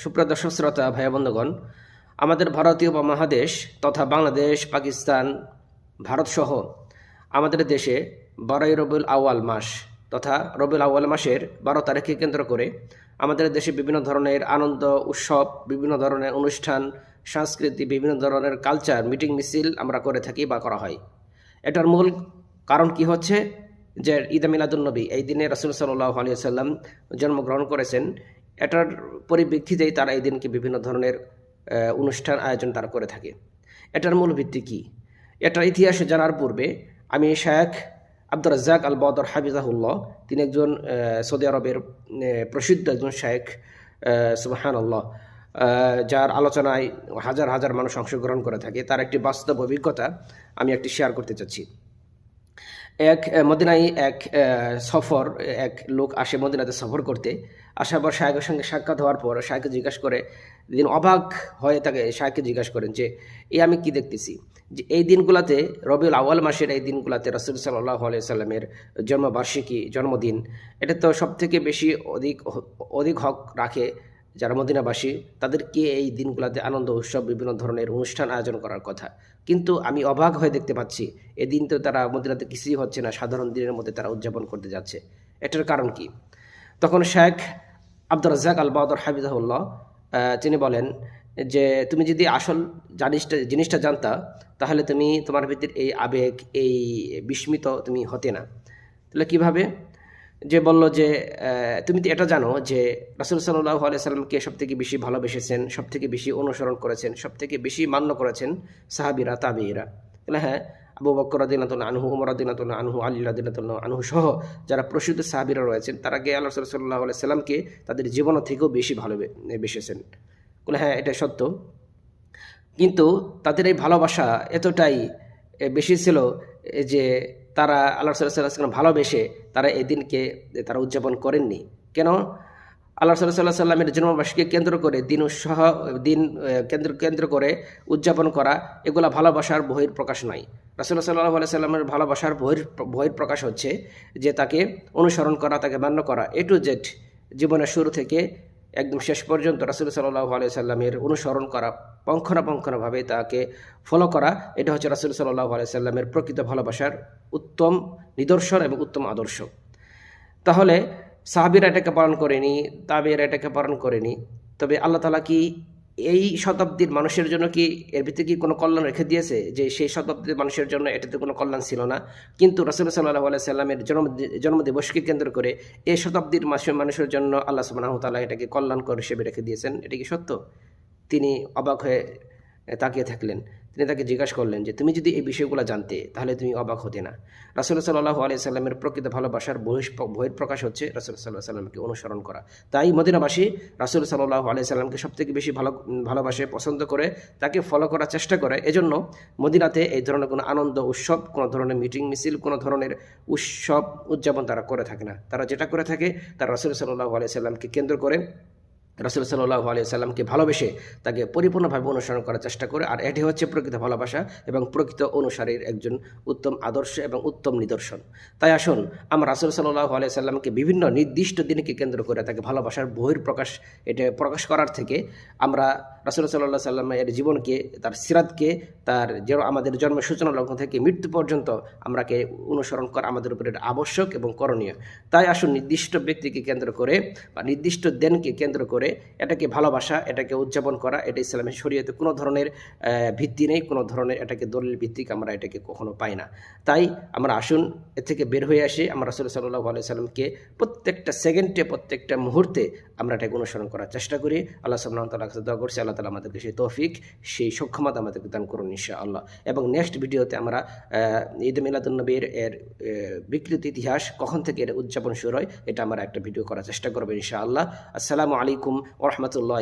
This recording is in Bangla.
সুপ্রিয় দর্শক শ্রোতা ভাই বন্ধুগণ, আমাদের ভারতীয় উপমহাদেশ তথা বাংলাদেশ, পাকিস্তান, ভারত সহ আমাদের দেশে 12ই রবিউল আউয়াল মাস তথা রবিউল আউয়াল মাসের 12 তারিখকে কেন্দ্র করে আমাদের দেশে বিভিন্ন ধরনের আনন্দ উৎসব, বিভিন্ন ধরনের অনুষ্ঠান, সংস্কৃতি, বিভিন্ন ধরনের কালচার, মিটিং মিছিল আমরা করে থাকি বা করা হয়। এটার মূল কারণ কি হচ্ছে যে ঈদে মিলাদুন্নবী, এই দিনে রাসূল সাল্লাল্লাহু আলাইহি ওয়াসাল্লাম জন্মগ্রহণ করেছেন। এটার পরিপ্রেক্ষিতেই তারা এই দিনকে বিভিন্ন ধরনের অনুষ্ঠান আয়োজন তারা করে থাকে। এটার মূল ভিত্তি কি? এটার ইতিহাস জানার পূর্বে আমি শেখ আব্দুর রাজ্জাক আল বদর হাফিজাহুল্লাহ, তিনি একজন সৌদি আরবের প্রসিদ্ধ একজন শেখ, সুবহানাল্লাহ, যার আলোচনায় হাজার হাজার মানুষ অংশগ্রহণ করে থাকে, তার একটি বাস্তব অভিজ্ঞতা আমি একটি শেয়ার করতে চাচ্ছি। মদিনায় এক লোক আসে মদিনাতে সফর করতে। আসার পর শায়েখের সঙ্গে সাক্ষাৎ হওয়ার পর শায়েখকে জিজ্ঞাসা করে, দিন অবাক হয়ে তাকে শায়েখকে জিজ্ঞাসা করেন যে আমি কি দেখতেছি যে এই দিনগুলোতে, রবিউল আউয়াল মাসের এই দিনগুলোতে রাসূল সাল্লাল্লাহু আলাইহি সাল্লামের জন্মবার্ষিকী, জন্মদিন, এটা তো সবথেকে বেশি অধিক হক রাখে যারা মদিনাবাসী, তাদেরকে এই দিনগুলোতে আনন্দ উৎসব, বিভিন্ন ধরনের অনুষ্ঠান আয়োজন করার কথা। কিন্তু আমি অবাক হয়ে দেখতে পাচ্ছি এদিন তো তারা মদিনাতে কিছুই হচ্ছে না, সাধারণ দিনের মধ্যে তারা উদযাপন করতে যাচ্ছে। এটার কারণ কি? তখন শেখ আব্দুর রাজ্জাক আল বদর হাফিজাহুল্লাহ তিনি বলেন যে তুমি যদি আসল জিনিসটা জানতা, তাহলে তুমি তোমার ভিতর এই আবেগ, এই বিস্মিত তুমি হতে না। তাহলে কিভাবে? যে বলল যে তুমি তো এটা জানো যে রাসূল সাল্লাল্লাহু আলাইহি সাল্লামকে সবথেকে বেশি ভালোবেসেছেন, সবথেকে বেশি অনুসরণ করেছেন, সবথেকে বেশি মান্য করেছেন সাহাবীরা, তাবেঈরা। তাহলে হ্যাঁ, আবু বকর রাদিয়াল্লাহু আনহু, ওমর রাদিয়াল্লাহু আনহু, আলী রাদিয়াল্লাহু আনহু সহ যারা প্রসিদ্ধ সাহাবীরা রয়েছেন, তারা গিয়ে আল্লাহ রাসূল সাল্লাল্লাহু আলাইহি সাল্লামকে তাদের জীবন থেকেও বেশি ভালোবেসেছেন। বলে হ্যাঁ, এটা সত্য। কিন্তু তাদের এই ভালোবাসা এতটাই বেশি ছিল যে তারা আল্লাহ রাসূলুল্লাহ সাল্লাল্লাহু আলাইহি ওয়াসাল্লাম ভালোবেসে তারা এই দিনকে তারা উদযাপন করেননি। কেন? আল্লাহ রাসূলুল্লাহ সাল্লাল্লাহু আলাইহি ওয়াসাল্লামের জন্মবার্ষিকীকে কেন্দ্র করে কেন্দ্র করে উদযাপন করা, এগুলা ভালোবাসার বহিঃপ্রকাশ নয়। রাসূলুল্লাহ সাল্লাল্লাহু আলাইহি ওয়াসাল্লামের ভালোবাসার বহিঃপ্রকাশ হচ্ছে যে তাকে অনুসরণ করা, তাকে মান্য করা, এ টু জেড, জীবনের শুরু থেকে একদম শেষ পর্যন্ত রাসূল সাল্লাল্লাহু আলাইহি সাল্লামের অনুসরণ করা, পঙ্খানুপুঙ্খভাবে তাকে ফলো করা, এটা হচ্ছে রাসূল সাল্লাল্লাহু আলাইহি সাল্লামের প্রকৃত ভালোবাসার উত্তম নিদর্শন এবং উত্তম আদর্শ। তাহলে সাহাবীরা এটাকে পালন করেনি, তাবেঈরা এটাকে পালন করেনি, তবে আল্লাহ তাআলা কি এই শতাব্দীর মানুষের জন্য কি এর ভিতরে কি কোনো কল্যাণ রেখে দিয়েছে যে সেই শতাব্দীর মানুষের জন্য এটাতে কোনো কল্যাণ ছিল না? কিন্তু রাসূল সাল্লাল্লাহু আলাইহি সাল্লামের জন্মদিবসকে কেন্দ্র করে এই শতাব্দীর মানুষের জন্য আল্লাহ সুবহানাহু ওয়া তাআলা এটাকে কল্যাণকর হিসেবে রেখে দিয়েছেন। এটা কি সত্য? তিনি অবাক হয়ে তাকিয়ে থাকলেন। তিনি তাকে জিজ্ঞাসা করলেন যে তুমি যদি এই বিষয়গুলো জানতে, তাহলে তুমি অবাক হতে না। রাসূল সাল্লাল্লাহু আলাইহি সাল্লামের প্রকৃত ভালোবাসার বহিঃপ্রকাশ হচ্ছে রাসূল সাল্লাল্লাহু আলাইহি সাল্লামকে অনুসরণ করা। তাই মদিনাবাসী রাসূল সাল্লাল্লাহু আলাইহি সাল্লামকে সবথেকে বেশি ভালোবাসে, পছন্দ করে, তাকে ফলো করার চেষ্টা করে। এজন্য মদিনাতে এই ধরনের কোনো আনন্দ উৎসব, কোনো ধরনের মিটিং মিছিল, কোনো ধরনের উৎসব উদযাপন তারা করে থাকে না। তারা যেটা করে থাকে, তারা রাসূল সাল্লাল্লাহু আলাইহি সাল্লামকে কেন্দ্র করে, রাসূল সাল্লাল্লাহু আলাইহি সাল্লামকে ভালোবেসে তাকে পরিপূর্ণভাবে অনুসরণ করার চেষ্টা করে। আর এটি হচ্ছে প্রকৃত ভালোবাসা এবং প্রকৃত অনুসারীর একজন উত্তম আদর্শ এবং উত্তম নিদর্শন। তাই আসুন, আমরা রাসূল সাল্লাল্লাহু আলাইহি সাল্লামকে বিভিন্ন নির্দিষ্ট দিনকে কেন্দ্র করে তাকে ভালোবাসার বহিঃপ্রকাশ, এটা প্রকাশ করার থেকে আমরা রাসূল সাল্লাল্লাহু আলাইহি সাল্লামের জীবনকে, তার সিরাতকে, তার আমাদের জন্মের সূচনা লগ্ন থেকে মৃত্যু পর্যন্ত আমরাকে অনুসরণ করা আমাদের উপরে আবশ্যক এবং করণীয়। তাই আসুন, নির্দিষ্ট ব্যক্তিকে কেন্দ্র করে বা নির্দিষ্ট দিনকে কেন্দ্র করে এটাকে ভালোবাসা, এটাকে উদযাপন করা, এটা ইসলামের শরীয়তে কোনো ধরনের ভিত্তি নেই, কোনো ধরনের এটাকে দলিল ভিত্তিক আমরা এটাকে কখনো পাই না। তাই আমরা আসুন এ থেকে বের হয়ে আসি, আমরা রাসূল সাল্লাল্লাহু আলাইহি সাল্লামকে প্রত্যেকটা সেকেন্ডে, প্রত্যেকটা মুহূর্তে আমরা এটাকে অনুসরণ করার চেষ্টা করি। আল্লাহ সুবহানাহু ওয়া তাআলার কাছে দোয়া করছি, আল্লাহ তাআলা আমাদেরকে সেই তৌফিক, সেই সক্ষমতা আমাদেরকে দান করুন ইনশাআল্লাহ। এবং নেক্সট ভিডিওতে আমরা ঈদ মিলাদুন্নবীর বিকৃত ইতিহাস, কখন থেকে এর উদযাপন শুরু হয়, এটা আমরা একটা ভিডিও করার চেষ্টা করবো ইনশাআল্লাহ। আসসালামু আলাইকুম ওয়া রাহমাতুল্লাহ।